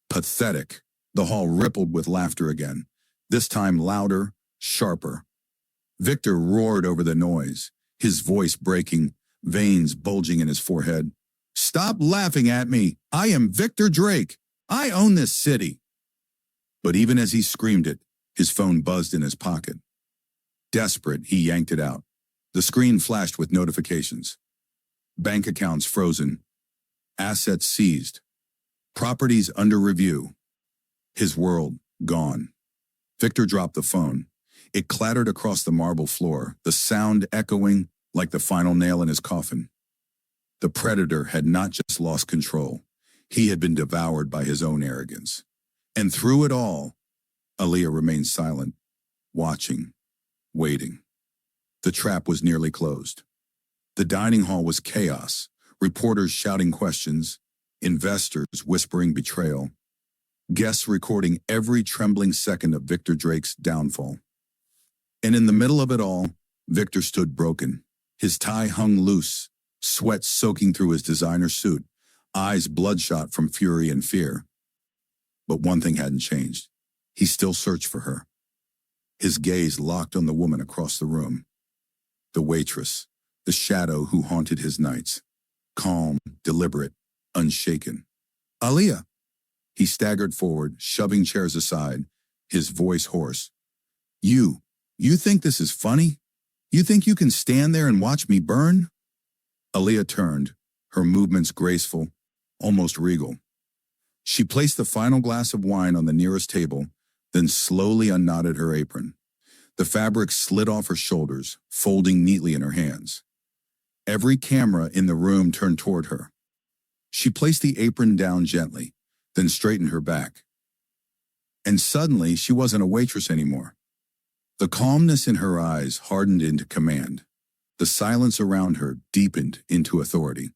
Pathetic. The hall rippled with laughter again, this time louder, sharper. Victor roared over the noise, his voice breaking, veins bulging in his forehead. "Stop laughing at me! I am Victor Drake! I own this city!" But even as he screamed it, his phone buzzed in his pocket. Desperate, he yanked it out. The screen flashed with notifications. Bank accounts frozen. Assets seized. Properties under review. His world gone. Victor dropped the phone. It clattered across the marble floor, the sound echoing like the final nail in his coffin. The predator had not just lost control. He had been devoured by his own arrogance. And through it all, Aaliyah remained silent, watching, waiting. The trap was nearly closed. The dining hall was chaos, reporters shouting questions, investors whispering betrayal, guests recording every trembling second of Victor Drake's downfall. And in the middle of it all, Victor stood broken. His tie hung loose, sweat soaking through his designer suit, eyes bloodshot from fury and fear. But one thing hadn't changed. He still searched for her. His gaze locked on the woman across the room. The waitress, the shadow who haunted his nights. Calm, deliberate, unshaken. "Aaliyah!" He staggered forward, shoving chairs aside, his voice hoarse. You think this is funny? You think you can stand there and watch me burn?" Aaliyah turned, her movements graceful, almost regal. She placed the final glass of wine on the nearest table, then slowly unknotted her apron. The fabric slid off her shoulders, folding neatly in her hands. Every camera in the room turned toward her. She placed the apron down gently, then straightened her back. And suddenly, she wasn't a waitress anymore. The calmness in her eyes hardened into command. The silence around her deepened into authority.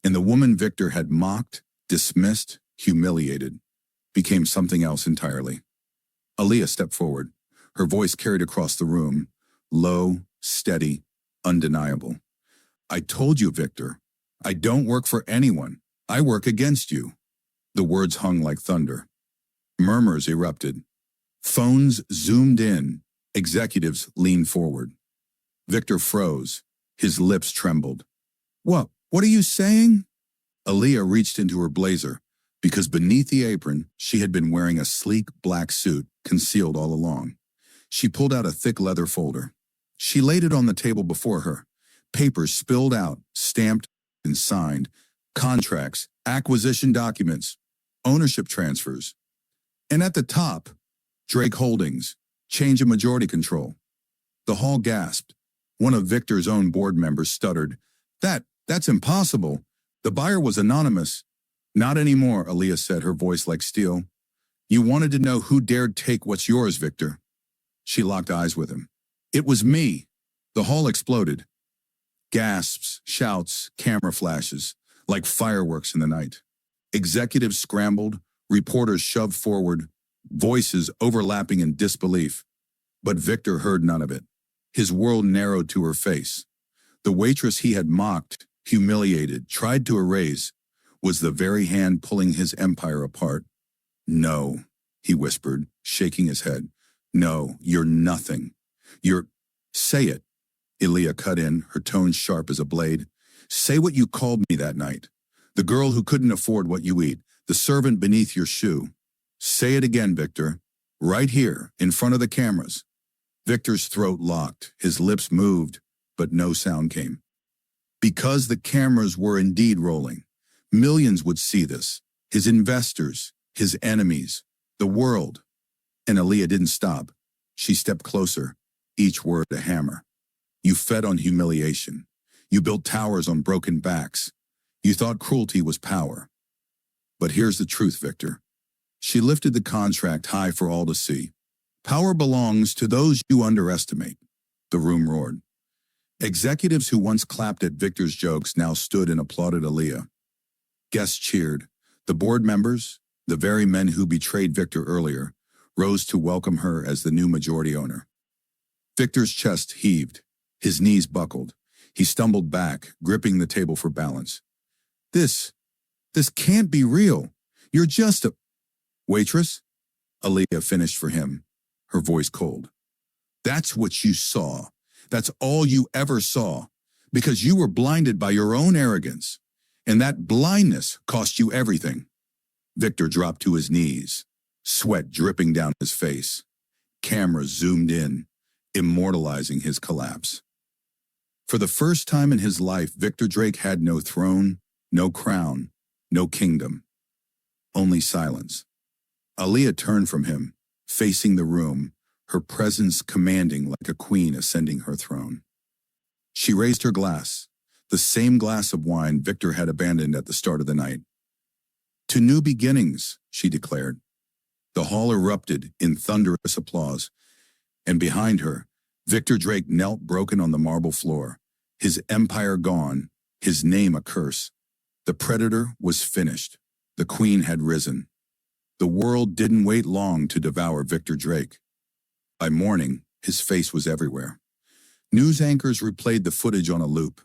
And the woman Victor had mocked, dismissed, humiliated, became something else entirely. Aaliyah stepped forward. Her voice carried across the room, low, steady, undeniable. "I told you, Victor, I don't work for anyone. I work against you." The words hung like thunder. Murmurs erupted. Phones zoomed in. Executives leaned forward. Victor froze. His lips trembled. What are you saying?" Aaliyah reached into her blazer, because beneath the apron, she had been wearing a sleek black suit, concealed all along. She pulled out a thick leather folder. She laid it on the table before her. Papers spilled out, stamped and signed. Contracts, acquisition documents, ownership transfers. And at the top, Drake Holdings, change of majority control. The hall gasped. One of Victor's own board members stuttered. That's impossible. The buyer was anonymous. Not anymore, Aaliyah said, her voice like steel. You wanted to know who dared take what's yours, Victor. She locked eyes with him. It was me. The hall exploded. Gasps, shouts, camera flashes, like fireworks in the night. Executives scrambled, reporters shoved forward, voices overlapping in disbelief. But Victor heard none of it. His world narrowed to her face. The waitress he had mocked, humiliated, tried to erase, was the very hand pulling his empire apart. No, he whispered, shaking his head. No, you're nothing. Say it. Aaliyah cut in, her tone sharp as a blade. Say what you called me that night. The girl who couldn't afford what you eat, the servant beneath your shoe. Say it again, Victor. Right here, in front of the cameras. Victor's throat locked, his lips moved, but no sound came. Because the cameras were indeed rolling. Millions would see this. His investors, his enemies, the world. And Aaliyah didn't stop. She stepped closer, each word a hammer. You fed on humiliation. You built towers on broken backs. You thought cruelty was power. But here's the truth, Victor. She lifted the contract high for all to see. Power belongs to those you underestimate. The room roared. Executives who once clapped at Victor's jokes now stood and applauded Aaliyah. Guests cheered. The board members, the very men who betrayed Victor earlier, rose to welcome her as the new majority owner. Victor's chest heaved. His knees buckled. He stumbled back, gripping the table for balance. This can't be real. You're just a... Waitress? Aaliyah finished for him, her voice cold. That's what you saw. That's all you ever saw, because you were blinded by your own arrogance, and that blindness cost you everything. Victor dropped to his knees, sweat dripping down his face. Cameras zoomed in, immortalizing his collapse. For the first time in his life, Victor Drake had no throne, no crown, no kingdom. Only silence. Aaliyah turned from him, facing the room, her presence commanding like a queen ascending her throne. She raised her glass, the same glass of wine Victor had abandoned at the start of the night. To new beginnings, she declared. The hall erupted in thunderous applause, and behind her, Victor Drake knelt broken on the marble floor, his empire gone, his name a curse. The predator was finished. The queen had risen. The world didn't wait long to devour Victor Drake. By morning, his face was everywhere. News anchors replayed the footage on a loop.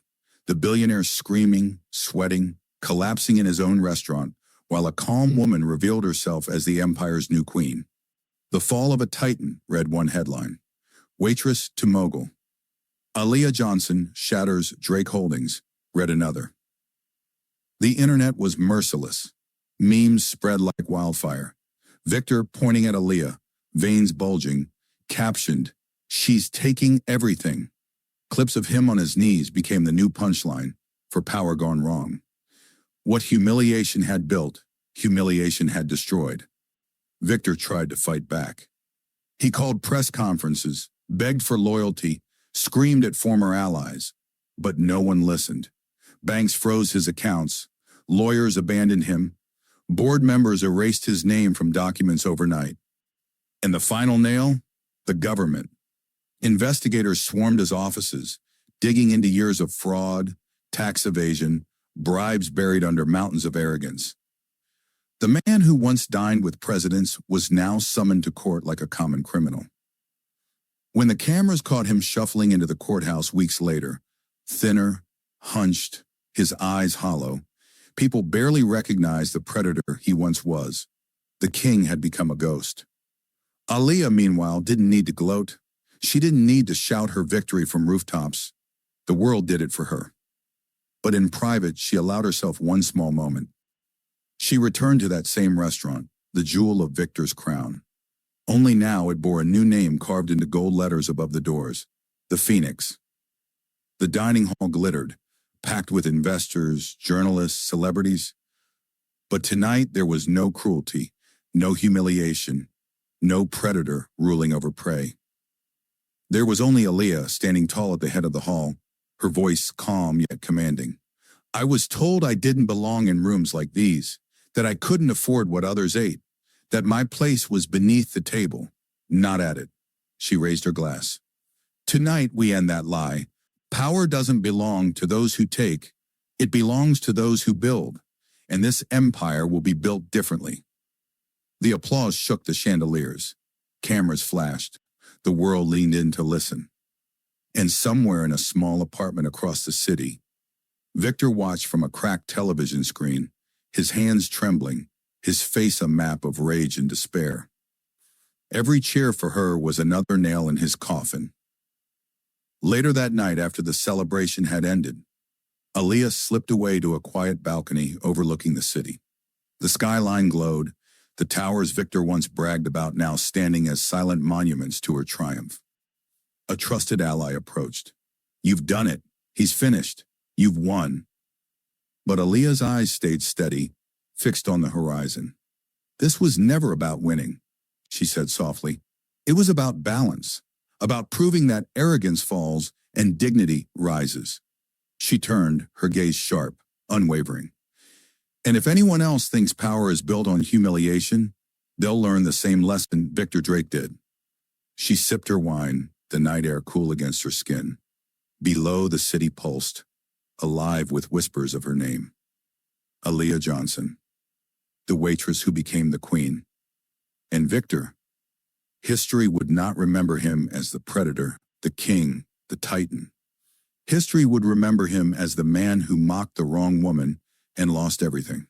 The billionaire screaming, sweating, collapsing in his own restaurant, while a calm woman revealed herself as the empire's new queen. The Fall of a Titan, read one headline. Waitress to mogul. Aaliyah Johnson shatters Drake Holdings, read another. The internet was merciless. Memes spread like wildfire. Victor pointing at Aaliyah, veins bulging, captioned, "She's taking everything." Clips of him on his knees became the new punchline for power gone wrong. What humiliation had built, humiliation had destroyed. Victor tried to fight back. He called press conferences, begged for loyalty, screamed at former allies, but no one listened. Banks froze his accounts, lawyers abandoned him, board members erased his name from documents overnight. And the final nail? The government. Investigators swarmed his offices, digging into years of fraud, tax evasion, bribes buried under mountains of arrogance. The man who once dined with presidents was now summoned to court like a common criminal. When the cameras caught him shuffling into the courthouse weeks later, thinner, hunched, his eyes hollow, people barely recognized the predator he once was. The king had become a ghost. Aaliyah, meanwhile, didn't need to gloat. She didn't need to shout her victory from rooftops. The world did it for her. But in private, she allowed herself one small moment. She returned to that same restaurant, the jewel of Victor's crown. Only now it bore a new name carved into gold letters above the doors, the Phoenix. The dining hall glittered, packed with investors, journalists, celebrities. But tonight there was no cruelty, no humiliation, No predator ruling over prey. There was only Aaliyah standing tall at the head of the hall, her voice calm yet commanding. I was told I didn't belong in rooms like these, that I couldn't afford what others ate, that my place was beneath the table, not at it. She raised her glass. Tonight we end that lie. Power doesn't belong to those who take, it belongs to those who build, and this empire will be built differently. The applause shook the chandeliers. Cameras flashed. The world leaned in to listen. And somewhere in a small apartment across the city, Victor watched from a cracked television screen, his hands trembling, his face a map of rage and despair. Every cheer for her was another nail in his coffin. Later that night, after the celebration had ended, Aaliyah slipped away to a quiet balcony overlooking the city. The skyline glowed, the towers Victor once bragged about now standing as silent monuments to her triumph. A trusted ally approached. You've done it. He's finished. You've won. But Aaliyah's eyes stayed steady, fixed on the horizon. This was never about winning, she said softly. It was about balance, about proving that arrogance falls and dignity rises. She turned, her gaze sharp, unwavering. And if anyone else thinks power is built on humiliation, they'll learn the same lesson Victor Drake did. She sipped her wine, the night air cool against her skin. Below, the city pulsed, alive with whispers of her name. Aaliyah Johnson, the waitress who became the queen. And Victor, history would not remember him as the predator, the king, the titan. History would remember him as the man who mocked the wrong woman and lost everything.